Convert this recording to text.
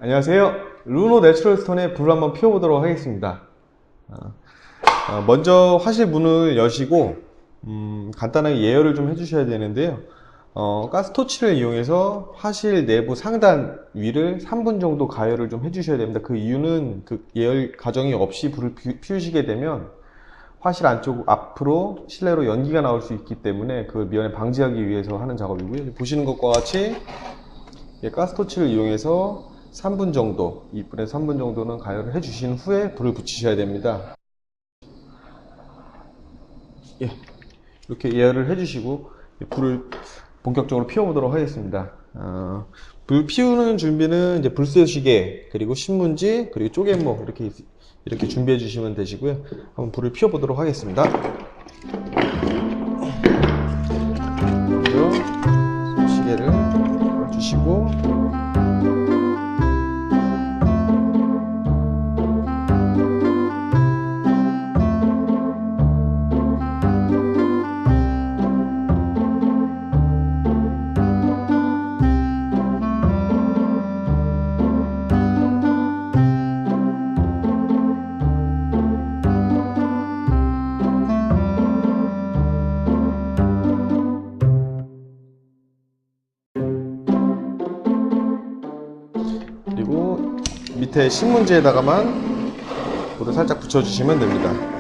안녕하세요. 루노 내추럴 스톤에 불을 한번 피워보도록 하겠습니다. 먼저 화실 문을 여시고 간단하게 예열을 좀 해주셔야 되는데요. 가스토치를 이용해서 화실 내부 상단 위를 3분 정도 가열을 좀 해주셔야 됩니다. 그 이유는 그 예열 과정이 없이 불을 피우시게 되면 화실 안쪽 앞으로 실내로 연기가 나올 수 있기 때문에 그걸 미연에 방지하기 위해서 하는 작업이고요. 보시는 것과 같이 가스토치를 이용해서 3분 정도, 2분에서 3분 정도는 가열을 해 주신 후에 불을 붙이셔야 됩니다. 이렇게 예열을 해 주시고 불을 본격적으로 피워보도록 하겠습니다. 불 피우는 준비는 이제 불쏘시개, 그리고 신문지, 그리고 쪼갯목 이렇게 준비해 주시면 되시고요. 한번 불을 피워보도록 하겠습니다. 먼저 시계를 주시고 그리고 밑에 신문지에다가만 불을 살짝 붙여주시면 됩니다.